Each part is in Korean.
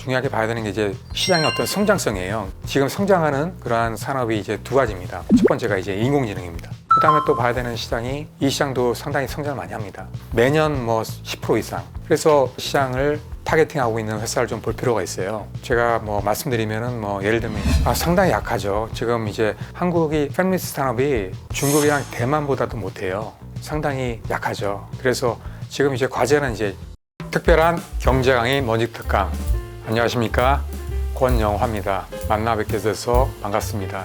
중요하게 봐야 되는 게 이제 시장의 어떤 성장성이에요. 지금 성장하는 그러한 산업이 이제 두 가지입니다. 첫 번째가 이제 인공지능입니다. 그 다음에 또 봐야 되는 시장이 이 시장도 상당히 성장을 많이 합니다. 매년 뭐 10% 이상. 그래서 시장을 타겟팅하고 있는 회사를 좀 볼 필요가 있어요. 제가 뭐 말씀드리면은 뭐 예를 들면 상당히 약하죠. 지금 이제 한국이 팹리스 산업이 중국이랑 대만보다도 못해요. 상당히 약하죠. 그래서 지금 이제 과제는 이제 특별한 경제 강의 모직 특강. 안녕하십니까, 권영화입니다. 만나 뵙게 돼서 반갑습니다.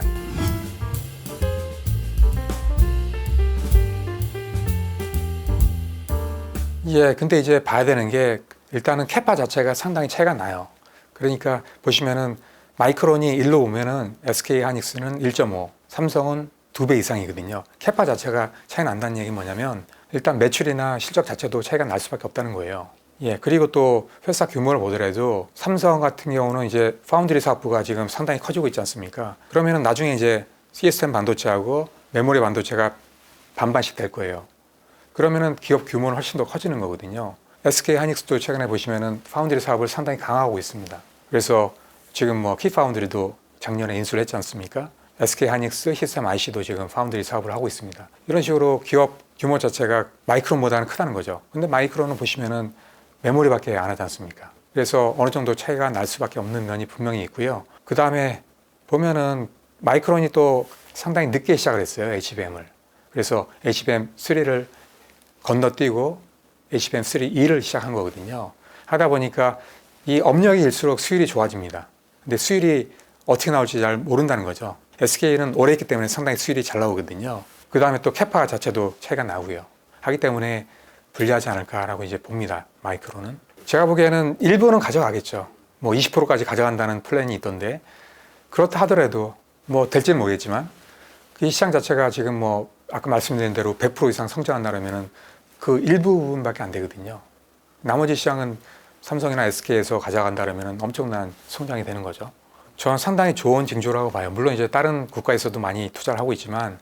근데 이제 봐야 되는 게 일단은 캐파 자체가 상당히 차이가 나요. 그러니까 보시면은 마이크론이 1로 오면은 SK 하이닉스는 1.5, 삼성은 2배 이상이거든요. 캐파 자체가 차이 난다는 얘기 뭐냐면 일단 매출이나 실적 자체도 차이가 날 수밖에 없다는 거예요. 그리고 또 회사 규모를 보더라도 삼성 같은 경우는 이제 파운드리 사업부가 지금 상당히 커지고 있지 않습니까? 그러면은 나중에 이제 CSM 반도체하고 메모리 반도체가 반반씩 될 거예요. 그러면은 기업 규모는 훨씬 더 커지는 거거든요. SK 하이닉스도 최근에 보시면은 파운드리 사업을 상당히 강화하고 있습니다. 그래서 지금 뭐 키파운드리도 작년에 인수를 했지 않습니까? SK 하이닉스, 히스템 IC도 지금 파운드리 사업을 하고 있습니다. 이런 식으로 기업 규모 자체가 마이크론보다는 크다는 거죠. 근데 마이크론은 보시면은 메모리밖에 안 하지 않습니까? 그래서 어느 정도 차이가 날 수밖에 없는 면이 분명히 있고요. 그 다음에 보면은 마이크론이 또 상당히 늦게 시작을 했어요, HBM을. 그래서 HBM3를 건너뛰고 HBM3E를 시작한 거거든요. 하다 보니까 이 업력이 일수록 수율이 좋아집니다. 근데 수율이 어떻게 나올지 잘 모른다는 거죠. SK는 오래 했기 때문에 상당히 수율이 잘 나오거든요. 그 다음에 또 캐파 자체도 차이가 나고요. 하기 때문에 불리하지 않을까라고 이제 봅니다, 마이크론은. 제가 보기에는 일부는 가져가겠죠. 뭐 20%까지 가져간다는 플랜이 있던데, 그렇다 하더라도 뭐 될지는 모르겠지만 이 시장 자체가 지금 뭐 아까 말씀드린 대로 100% 이상 성장한다면은 그 일부 부분밖에 안 되거든요. 나머지 시장은 삼성이나 SK에서 가져간다면 엄청난 성장이 되는 거죠. 저는 상당히 좋은 징조라고 봐요. 물론 이제 다른 국가에서도 많이 투자를 하고 있지만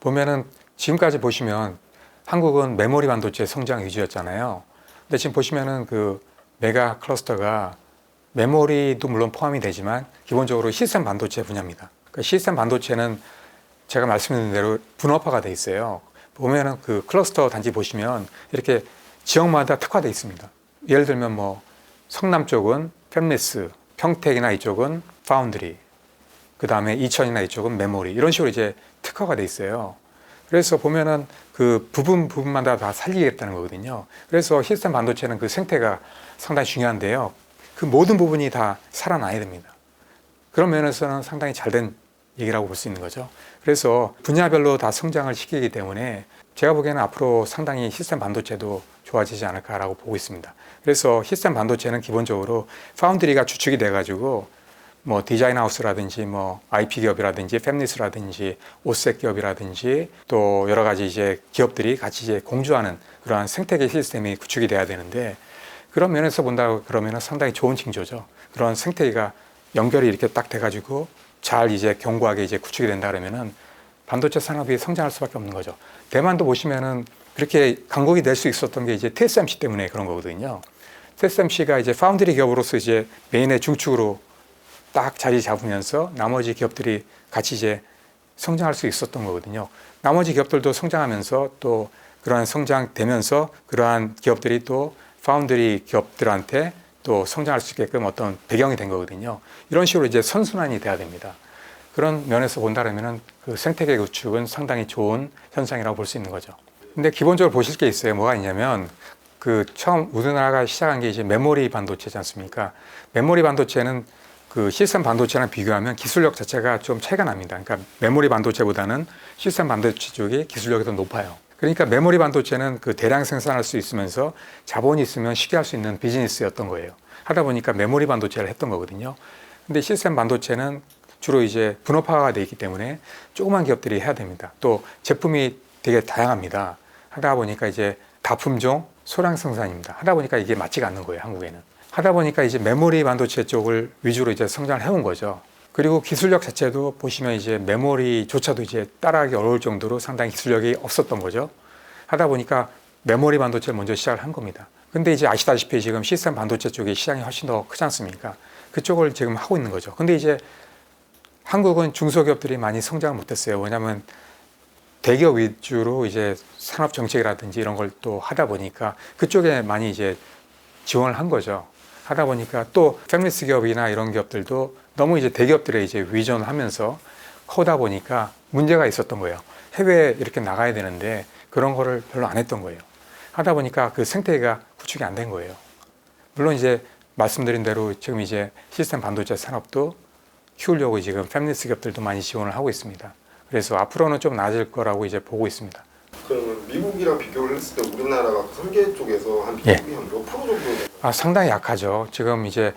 보면은 지금까지 보시면 한국은 메모리 반도체 성장 위주였잖아요. 근데 지금 보시면은 그 메가 클러스터가 메모리도 물론 포함이 되지만 기본적으로 시스템 반도체 분야입니다. 그 시스템 반도체는 제가 말씀드린 대로 분업화가 돼 있어요. 보면은 그 클러스터 단지 보시면 이렇게 지역마다 특화되어 있습니다. 예를 들면 뭐 성남 쪽은 팹리스, 평택이나 이쪽은 파운드리, 그 다음에 이천이나 이쪽은 메모리, 이런 식으로 이제 특화가 돼 있어요. 그래서 보면은 그 부분마다 다 살리겠다는 거거든요. 그래서 시스템 반도체는 그 생태가 상당히 중요한데요. 그 모든 부분이 다 살아나야 됩니다. 그런 면에서는 상당히 잘된 얘기라고 볼 수 있는 거죠. 그래서 분야별로 다 성장을 시키기 때문에 제가 보기에는 앞으로 상당히 시스템 반도체도 좋아지지 않을까라고 보고 있습니다. 그래서 시스템 반도체는 기본적으로 파운드리가 주축이 돼가지고 뭐 디자인 하우스라든지 뭐 IP 기업이라든지 팹리스라든지 오셋 기업이라든지 또 여러 가지 이제 기업들이 같이 이제 공주하는 그러한 생태계 시스템이 구축이 돼야 되는데, 그런 면에서 본다 그러면 상당히 좋은 징조죠. 그런 생태계가 연결이 이렇게 딱 돼가지고 잘 이제 견고하게 이제 구축이 된다 그러면은 반도체 산업이 성장할 수밖에 없는 거죠. 대만도 보시면은 그렇게 강국이 될 수 있었던 게 이제 TSMC 때문에 그런 거거든요. TSMC가 이제 파운드리 기업으로서 이제 메인의 중축으로 딱 자리 잡으면서 나머지 기업들이 같이 이제 성장할 수 있었던 거거든요. 나머지 기업들도 성장하면서 또 그러한 성장되면서 그러한 기업들이 또 파운드리 기업들한테 또 성장할 수 있게끔 어떤 배경이 된 거거든요. 이런 식으로 이제 선순환이 돼야 됩니다. 그런 면에서 본다면 그 생태계 구축은 상당히 좋은 현상이라고 볼 수 있는 거죠. 근데 기본적으로 보실 게 있어요. 뭐가 있냐면 그 처음 우리나라가 시작한 게 이제 메모리 반도체지 않습니까? 메모리 반도체는 그 시스템 반도체랑 비교하면 기술력 자체가 좀 차이가 납니다. 그러니까 메모리 반도체보다는 시스템 반도체 쪽이 기술력이 더 높아요. 그러니까 메모리 반도체는 그 대량 생산할 수 있으면서 자본이 있으면 쉽게 할 수 있는 비즈니스였던 거예요. 하다 보니까 메모리 반도체를 했던 거거든요. 근데 시스템 반도체는 주로 이제 분업화가 되어 있기 때문에 조그만 기업들이 해야 됩니다. 또 제품이 되게 다양합니다. 하다 보니까 이제 다품종 소량 생산입니다. 하다 보니까 이게 맞지가 않는 거예요, 한국에는. 하다 보니까 이제 메모리 반도체 쪽을 위주로 이제 성장을 해온 거죠. 그리고 기술력 자체도 보시면 이제 메모리조차도 이제 따라하기 어려울 정도로 상당히 기술력이 없었던 거죠. 하다 보니까 메모리 반도체를 먼저 시작을 한 겁니다. 근데 이제 아시다시피 지금 시스템 반도체 쪽의 시장이 훨씬 더 크지 않습니까? 그쪽을 지금 하고 있는 거죠. 근데 이제 한국은 중소기업들이 많이 성장을 못했어요. 왜냐하면 대기업 위주로 이제 산업 정책이라든지 이런 걸 또 하다 보니까 그쪽에 많이 이제 지원을 한 거죠. 하다 보니까 또 패밀리스 기업이나 이런 기업들도 너무 이제 대기업들에 이제 위전을 하면서 커다 보니까 문제가 있었던 거예요. 해외에 이렇게 나가야 되는데 그런 거를 별로 안 했던 거예요. 하다 보니까 그 생태계가 구축이 안 된 거예요. 물론 이제 말씀드린 대로 지금 이제 시스템 반도체 산업도 키우려고 지금 패밀리스 기업들도 많이 지원을 하고 있습니다. 그래서 앞으로는 좀 나아질 거라고 이제 보고 있습니다. 그러면 미국이랑 비교를 했을 때 우리나라가 설계 쪽에서 한 비중이 한 몇 프로 정도? 상당히 약하죠. 지금 이제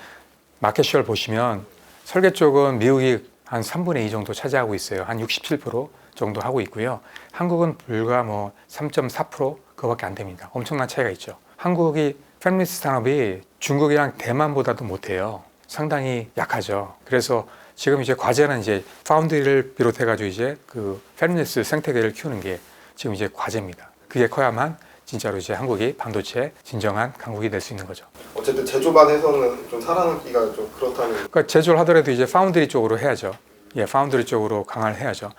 마켓쉐어를 보시면 설계 쪽은 미국이 한 3분의 2 정도 차지하고 있어요. 한 67% 정도 하고 있고요. 한국은 불과 뭐 3.4% 그거밖에 안 됩니다. 엄청난 차이가 있죠. 한국이 패밀리스 산업이 중국이랑 대만보다도 못해요. 상당히 약하죠. 그래서 지금 이제 과제는 이제 파운드리를 비롯해가지고 이제 그 패밀리스 생태계를 키우는 게 지금 이제 과제입니다. 그게 커야만 진짜로 이제 한국이 반도체 진정한 강국이 될 수 있는 거죠. 어쨌든 제조반에서는 좀 살아남기가 좀 그렇다는. 그러니까 제조를 하더라도 이제 파운드리 쪽으로 해야죠. 파운드리 쪽으로 강화를 해야죠.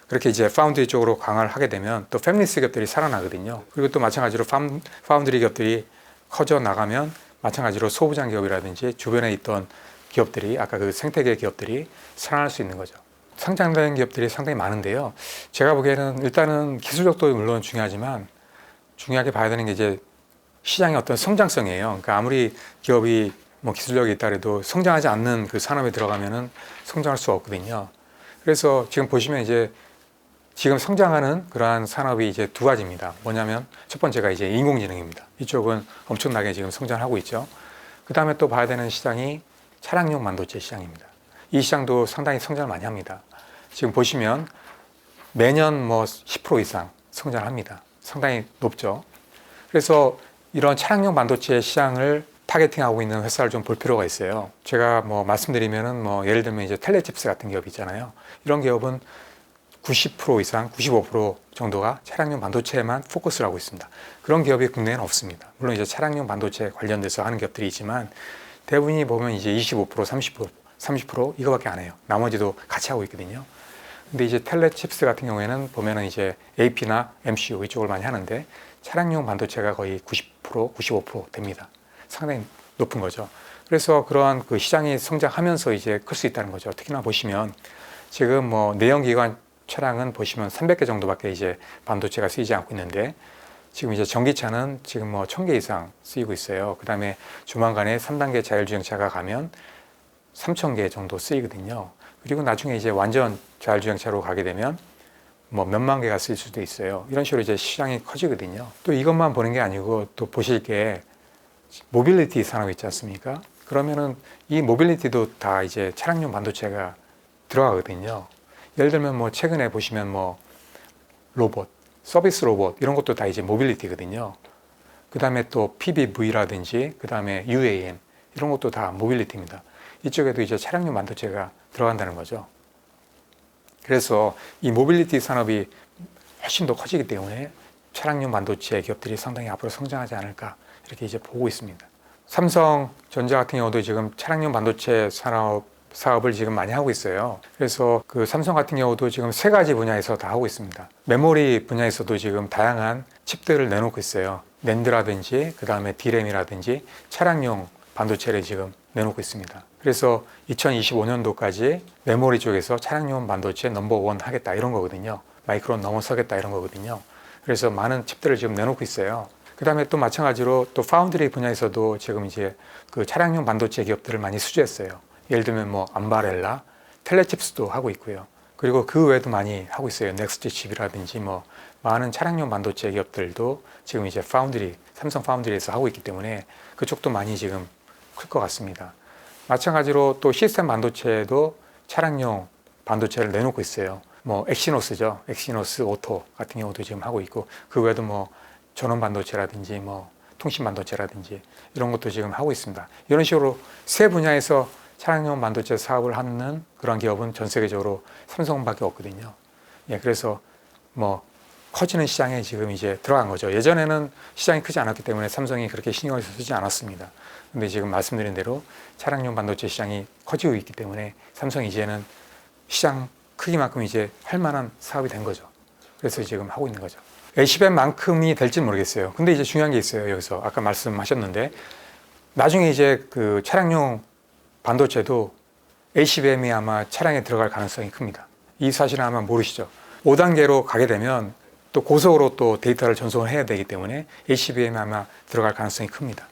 그렇게 이제 파운드리 쪽으로 강화를 하게 되면 또 패밀리스 기업들이 살아나거든요. 그리고 또 마찬가지로 파운드리 기업들이 커져 나가면 마찬가지로 소부장 기업이라든지 주변에 있던 기업들이 아까 그 생태계 기업들이 살아날 수 있는 거죠. 상장된 기업들이 상당히 많은데요. 제가 보기에는 일단은 기술력도 물론 중요하지만 중요하게 봐야 되는 게 이제 시장의 어떤 성장성이에요. 그러니까 아무리 기업이 뭐 기술력이 있다 해도 성장하지 않는 그 산업에 들어가면은 성장할 수 없거든요. 그래서 지금 보시면 이제 지금 성장하는 그러한 산업이 이제 두 가지입니다. 뭐냐면 첫 번째가 이제 인공지능입니다. 이쪽은 엄청나게 지금 성장하고 있죠. 그 다음에 또 봐야 되는 시장이 차량용 반도체 시장입니다. 이 시장도 상당히 성장을 많이 합니다. 지금 보시면 매년 뭐 10% 이상 성장합니다. 상당히 높죠. 그래서 이런 차량용 반도체 시장을 타겟팅하고 있는 회사를 좀 볼 필요가 있어요. 제가 뭐 말씀드리면은 뭐 예를 들면 이제 텔레칩스 같은 기업 있잖아요. 이런 기업은 90% 이상, 95% 정도가 차량용 반도체에만 포커스를 하고 있습니다. 그런 기업이 국내에는 없습니다. 물론 이제 차량용 반도체 관련돼서 하는 기업들이 있지만 대부분이 보면 이제 25%, 30% 이거밖에 안 해요. 나머지도 같이 하고 있거든요. 근데 이제 텔레칩스 같은 경우에는 보면은 이제 AP나 MCU 이쪽을 많이 하는데 차량용 반도체가 거의 90%, 95% 됩니다. 상당히 높은 거죠. 그래서 그러한 그 시장이 성장하면서 이제 클 수 있다는 거죠. 특히나 보시면 지금 뭐 내연기관 차량은 보시면 300개 정도밖에 이제 반도체가 쓰이지 않고 있는데 지금 이제 전기차는 지금 뭐 1000개 이상 쓰이고 있어요. 그 다음에 조만간에 3단계 자율주행차가 가면 3000개 정도 쓰이거든요. 그리고 나중에 이제 완전 자율주행차로 가게 되면 뭐 몇만 개가 쓰일 수도 있어요. 이런 식으로 이제 시장이 커지거든요. 또 이것만 보는 게 아니고 또 보실 게 모빌리티 산업 있지 않습니까? 그러면은 이 모빌리티도 다 이제 차량용 반도체가 들어가거든요. 예를 들면 뭐 최근에 보시면 뭐 로봇, 서비스 로봇 이런 것도 다 이제 모빌리티거든요. 그 다음에 또 PBV라든지 그 다음에 UAM 이런 것도 다 모빌리티입니다. 이쪽에도 이제 차량용 반도체가 들어간다는 거죠. 그래서 이 모빌리티 산업이 훨씬 더 커지기 때문에 차량용 반도체 기업들이 상당히 앞으로 성장하지 않을까 이렇게 이제 보고 있습니다. 삼성전자 같은 경우도 지금 차량용 반도체 사업을 지금 많이 하고 있어요. 그래서 그 삼성 같은 경우도 지금 세 가지 분야에서 다 하고 있습니다. 메모리 분야에서도 지금 다양한 칩들을 내놓고 있어요. 낸드라든지 그 다음에 D램이라든지 차량용 반도체를 지금 내놓고 있습니다. 그래서 2025년도까지 메모리 쪽에서 차량용 반도체 넘버원 하겠다 이런 거거든요. 마이크론 넘어서겠다 이런 거거든요. 그래서 많은 칩들을 지금 내놓고 있어요. 그 다음에 또 마찬가지로 또 파운드리 분야에서도 지금 이제 그 차량용 반도체 기업들을 많이 수주했어요. 예를 들면 뭐 암바렐라, 텔레칩스도 하고 있고요. 그리고 그 외에도 많이 하고 있어요. 넥스트 칩이라든지 뭐 많은 차량용 반도체 기업들도 지금 이제 삼성 파운드리에서 하고 있기 때문에 그쪽도 많이 지금 클 것 같습니다. 마찬가지로 또 시스템 반도체도 차량용 반도체를 내놓고 있어요. 뭐 엑시노스죠. 엑시노스 오토 같은 경우도 지금 하고 있고 그 외에도 뭐 전원 반도체라든지 뭐 통신 반도체라든지 이런 것도 지금 하고 있습니다. 이런 식으로 세 분야에서 차량용 반도체 사업을 하는 그런 기업은 전 세계적으로 삼성밖에 없거든요. 그래서 뭐 커지는 시장에 지금 이제 들어간 거죠. 예전에는 시장이 크지 않았기 때문에 삼성이 그렇게 신경을 쓰지 않았습니다. 근데 지금 말씀드린 대로 차량용 반도체 시장이 커지고 있기 때문에 삼성이 이제는 시장 크기만큼 이제 할 만한 사업이 된 거죠. 그래서 지금 하고 있는 거죠. A시밴만큼이 될지는 모르겠어요. 근데 이제 중요한 게 있어요. 여기서 아까 말씀하셨는데 나중에 이제 그 차량용 반도체도 A시밴이 아마 차량에 들어갈 가능성이 큽니다. 이 사실은 아마 모르시죠. 5단계로 가게 되면 또 고속으로 또 데이터를 전송을 해야 되기 때문에 A시밴이 아마 들어갈 가능성이 큽니다.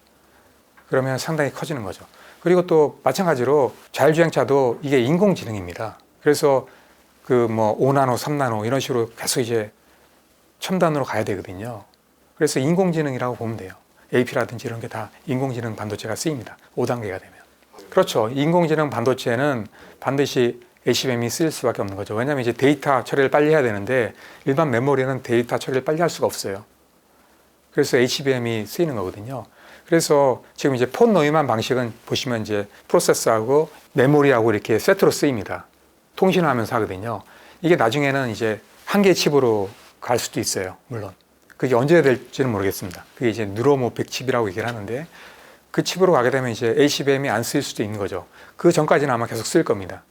그러면 상당히 커지는 거죠. 그리고 또 마찬가지로 자율주행차도 이게 인공지능입니다. 그래서 그 뭐 5나노, 3나노 이런 식으로 계속 이제 첨단으로 가야 되거든요. 그래서 인공지능이라고 보면 돼요. AP라든지 이런 게 다 인공지능 반도체가 쓰입니다. 5단계가 되면. 그렇죠. 인공지능 반도체는 반드시 A시밴이 쓰일 수밖에 없는 거죠. 왜냐하면 이제 데이터 처리를 빨리 해야 되는데 일반 메모리는 데이터 처리를 빨리 할 수가 없어요. 그래서 A시밴이 쓰이는 거거든요. 그래서 지금 이제 폰 노이만 방식은 보시면 이제 프로세서하고 메모리하고 이렇게 세트로 쓰입니다. 통신을 하면서 하거든요. 이게 나중에는 이제 한 개의 칩으로 갈 수도 있어요. 물론. 그게 언제 될지는 모르겠습니다. 그게 이제 뉴로모픽 칩이라고 얘기를 하는데 그 칩으로 가게 되면 이제 A시밴이 안 쓰일 수도 있는 거죠. 그 전까지는 아마 계속 쓸 겁니다.